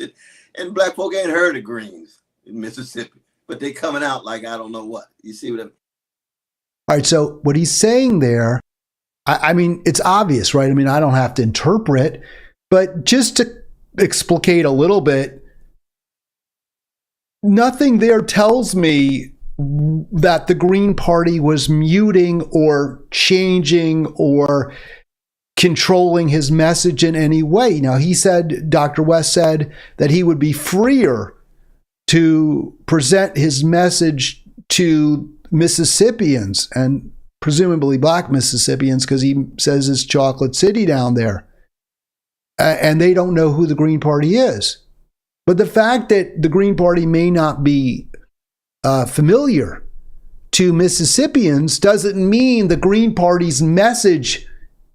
And black folk ain't heard of Greens in Mississippi, but they coming out like I don't know what. You see what I mean? All right, so what he's saying there, I mean, it's obvious, right? I mean, I don't have to interpret, but just to explicate a little bit, nothing there tells me that the Green Party was muting or changing or controlling his message in any way. Now, Dr. West said that he would be freer to present his message to Mississippians, and presumably black Mississippians, because he says it's Chocolate City down there. and they don't know who the Green Party is. But the fact that the Green Party may not be familiar to Mississippians doesn't mean the Green Party's message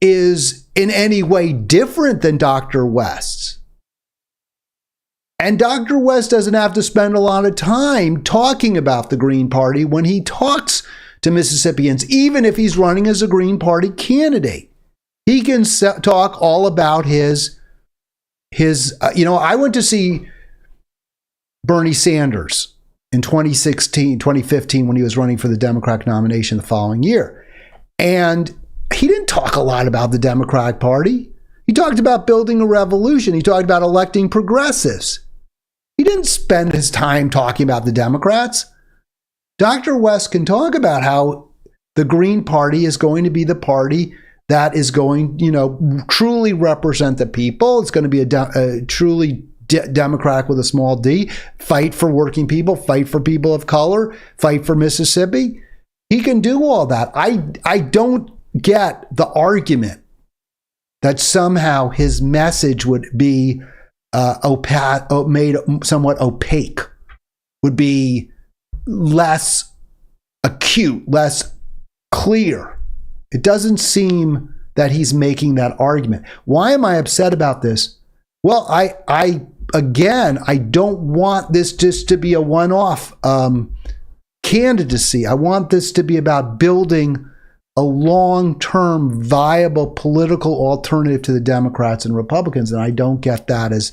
is in any way different than Dr. West's. And Dr. West doesn't have to spend a lot of time talking about the Green Party when he talks to Mississippians, even if he's running as a Green Party candidate. He can talk all about his I went to see Bernie Sanders in 2015, when he was running for the Democratic nomination the following year. And he didn't talk a lot about the Democratic Party. He talked about building a revolution. He talked about electing progressives. He didn't spend his time talking about the Democrats. Dr. West can talk about how the Green Party is going to be the party that is going, truly represent the people. It's going to be a truly Democratic with a small d, fight for working people, fight for people of color, fight for Mississippi. He can do all that. I don't get the argument that somehow his message would be made somewhat opaque, would be less acute, less clear. It doesn't seem that he's making that argument. Why am I upset about this? Well, I don't want this just to be a one-off candidacy. I want this to be about building a long-term viable political alternative to the Democrats and Republicans, and I don't get that as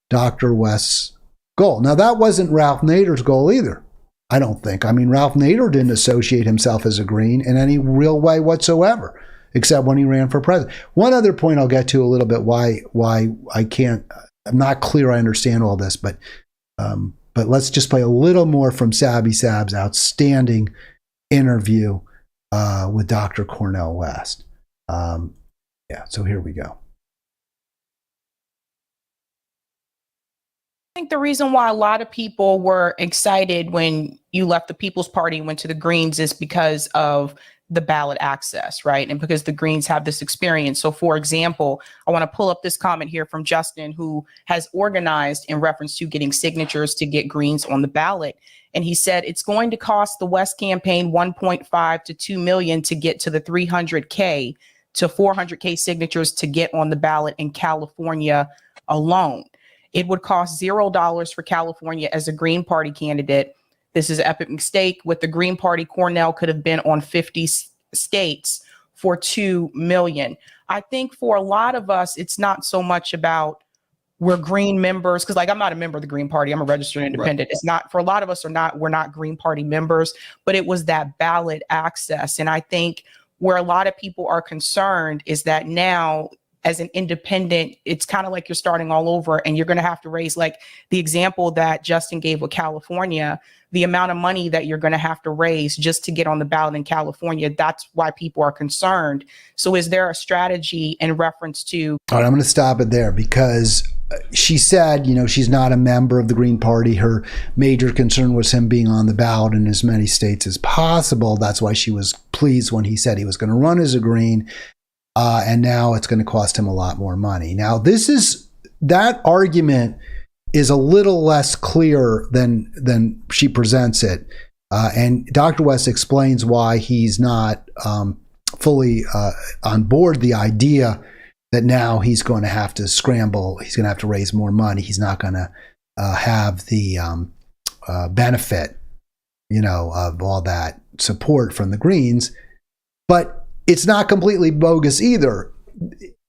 Dr. West's goal. Now, that wasn't Ralph Nader's goal either, I don't think. I mean, Ralph Nader didn't associate himself as a Green in any real way whatsoever, except when he ran for president. One other point I'll get to a little bit, why I can't, I'm not clear I understand all this, but let's just play a little more from Sabby Sab's outstanding interview with Dr. Cornel West. So here we go. I think the reason why a lot of people were excited when you left the People's Party and went to the Greens is because of the ballot access, right? And because the Greens have this experience. So for example, I want to pull up this comment here from Justin, who has organized in reference to getting signatures to get Greens on the ballot. And he said, it's going to cost the West campaign 1.5 to 2 million to get to the 300K to 400K signatures to get on the ballot in California alone. It would cost $0 for California as a Green Party candidate. This is an epic mistake. With the Green Party, Cornel could have been on 50 states for 2 million. I think for a lot of us, it's not so much about we're Green members, because I'm not a member of the Green Party. I'm a registered independent. Right. It's not, for a lot of us we're not Green Party members, but it was that ballot access. And I think where a lot of people are concerned is that now, as an independent, it's kind of like you're starting all over, and you're going to have to raise, like the example that Justin gave with California, the amount of money that you're going to have to raise just to get on the ballot in California. That's why people are concerned. So is there a strategy in reference to? All right, I'm going to stop it there, because she said, she's not a member of the Green Party. Her major concern was him being on the ballot in as many states as possible. That's why she was pleased when he said he was going to run as a Green. And now it's going to cost him a lot more money. Now, that argument is a little less clear than she presents it. And Dr. West explains why he's not fully on board the idea that now he's going to have to scramble. He's going to have to raise more money. He's not going to have the benefit, of all that support from the Greens. But it's not completely bogus either.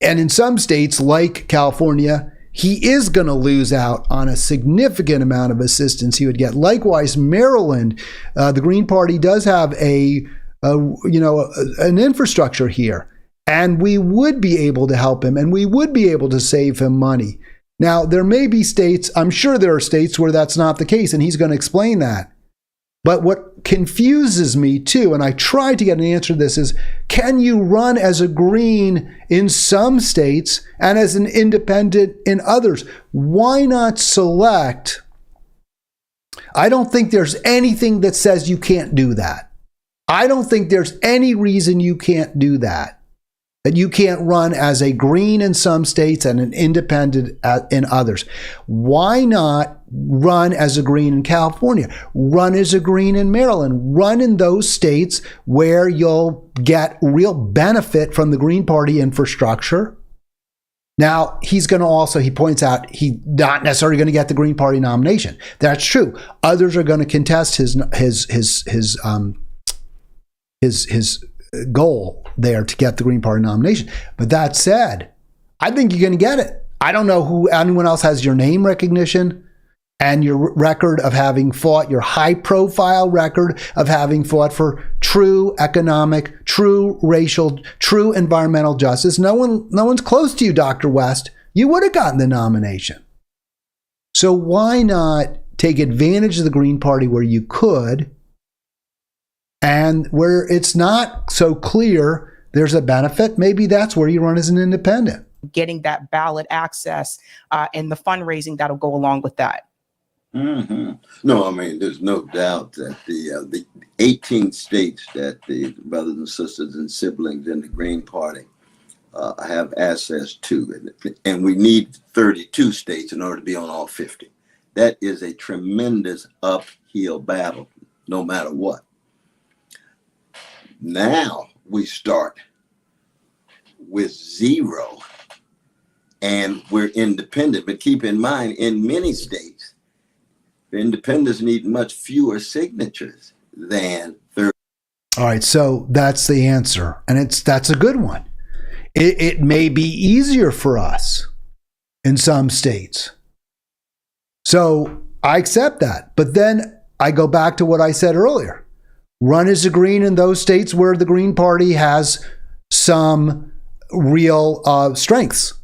And in some states, like California, he is going to lose out on a significant amount of assistance he would get. Likewise, Maryland, the Green Party does have an infrastructure here, and we would be able to help him, and we would be able to save him money. Now, there may be states, I'm sure there are states where that's not the case, and he's going to explain that. But what confuses me too, and I tried to get an answer to this, is can you run as a Green in some states and as an independent in others? Why not select? I don't think there's anything that says you can't do that. I don't think there's any reason you can't do that. that you can't run as a Green in some states and an independent in others. Why not run as a Green in California? Run as a Green in Maryland. Run in those states where you'll get real benefit from the Green Party infrastructure. Now, he points out, he's not necessarily going to get the Green Party nomination. That's true. Others are going to contest his goal there to get the Green Party nomination. But that said, I think you're going to get it. I don't know who anyone else has your name recognition and your record of having fought, your high profile record of having fought for true economic, true racial, true environmental justice. No one's close to you, Dr. West. You would have gotten the nomination. So why not take advantage of the Green Party where you could, and where it's not so clear there's a benefit? Maybe that's where you run as an independent. Getting that ballot access and the fundraising that'll go along with that. Mm-hmm. No, I mean, there's no doubt that the 18 states that the brothers and sisters and siblings in the Green Party have access to, and we need 32 states in order to be on all 50. That is a tremendous uphill battle, no matter what. Now we start with 0, and we're independent. But keep in mind, in many states, the independents need much fewer signatures than 30. All right, so that's the answer, and that's a good one. It may be easier for us in some states. So I accept that. But then I go back to what I said earlier. Run as a Green in those states where the Green Party has some real strengths.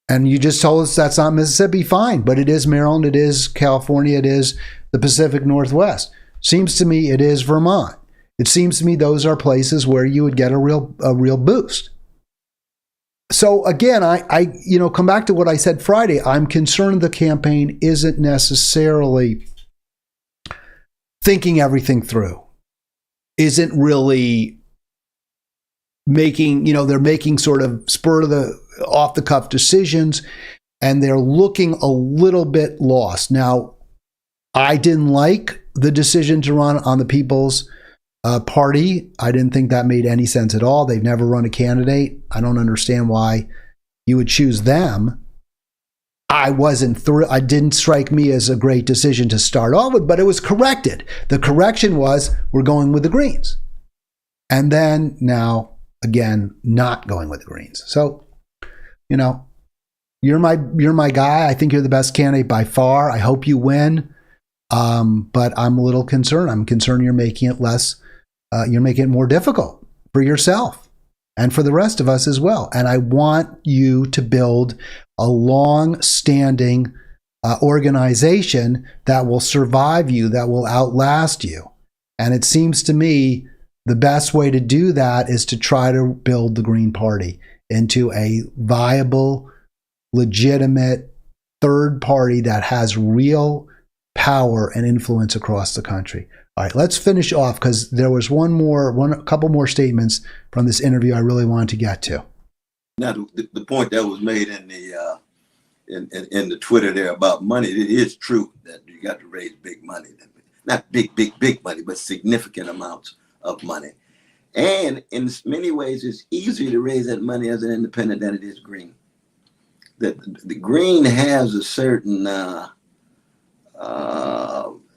And you just told us that's not Mississippi, fine, but it is Maryland, it is California, it is the Pacific Northwest. Seems to me it is Vermont. It seems to me those are places where you would get a real boost. So again, I come back to what I said Friday. I'm concerned the campaign isn't necessarily thinking everything through. Isn't really making, they're making sort of off the cuff decisions, and they're looking a little bit lost. Now, I didn't like the decision to run on the People's Party. I didn't think that made any sense at all. They've never run a candidate. I don't understand why you would choose them. I wasn't thrilled. It didn't strike me as a great decision to start off with, but it was corrected. The correction was we're going with the Greens. And then now, again, not going with the Greens. So, you're my guy. I think you're the best candidate by far. I hope you win. But I'm a little concerned. I'm concerned you're making it you're making it more difficult for yourself and for the rest of us as well. And I want you to build a long-standing organization that will survive you, that will outlast you. And it seems to me the best way to do that is to try to build the Green Party into a viable, legitimate third party that has real power and influence across the country. All right, let's finish off because there was a couple more statements from this interview I really wanted to get to. Now, the point that was made in the in the Twitter there about money, it is true that you got to raise big money, not big money, but significant amounts of money. And in many ways, it's easier to raise that money as an independent than it is Green. The Green has a certain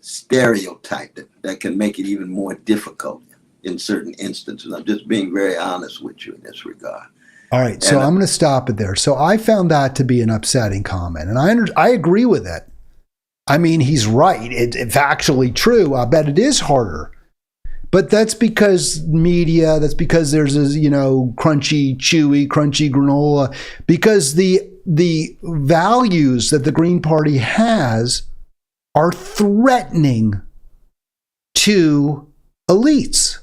stereotype that can make it even more difficult in certain instances. I'm just being very honest with you in this regard. All right, so I'm going to stop it there. So I found that to be an upsetting comment, and I agree with it. I mean, he's right. It's actually true. I bet it is harder. But that's because media, that's because there's this, crunchy granola, because the values that the Green Party has are threatening to elites.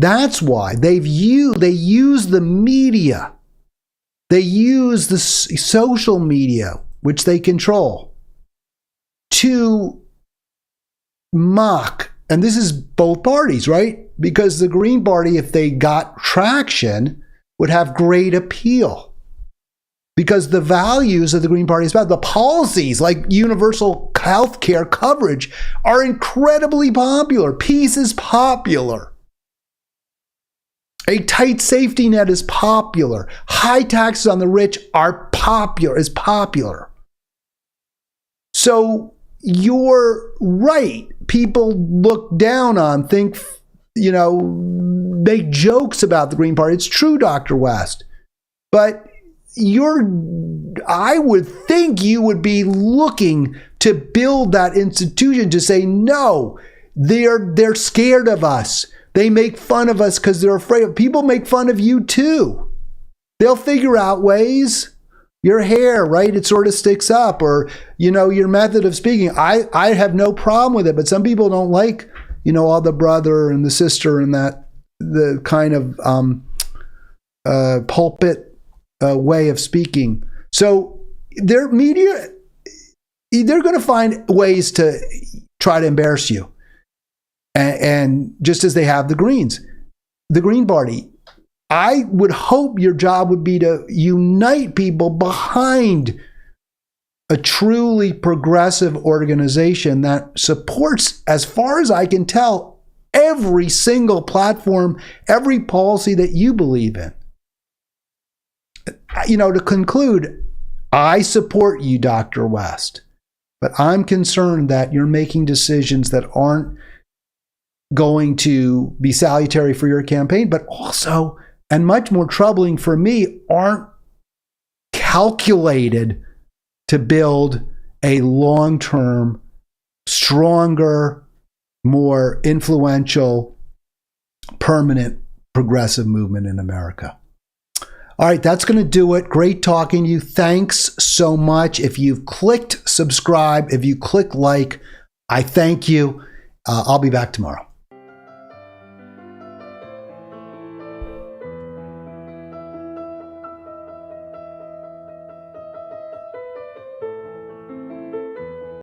That's why they use the media. They use the social media, which they control, to mock. And this is both parties, right? Because the Green Party, if they got traction, would have great appeal. Because the values of the Green Party is about the policies like universal health care coverage are incredibly popular. Peace is popular. A tight safety net is popular. High taxes on the rich is popular. So you're right. People look down on, think, make jokes about the Green Party. It's true, Dr. West. But I would think you would be looking to build that institution to say, no, they're scared of us. They make fun of us because they're afraid. People make fun of you too. They'll figure out ways. Your hair, right? It sort of sticks up, or, your method of speaking. I have no problem with it, but some people don't like, all the brother and the sister and the kind of pulpit way of speaking. So their media, they're going to find ways to try to embarrass you. And just as they have the Greens, the Green Party, I would hope your job would be to unite people behind a truly progressive organization that supports, as far as I can tell, every single platform, every policy that you believe in. To conclude, I support you, Dr. West, but I'm concerned that you're making decisions that aren't going to be salutary for your campaign, but also, and much more troubling for me, aren't calculated to build a long-term, stronger, more influential, permanent progressive movement in America. All right, that's going to do it. Great talking to you. Thanks so much. If you've clicked subscribe, if you click like, I thank you. I'll be back tomorrow.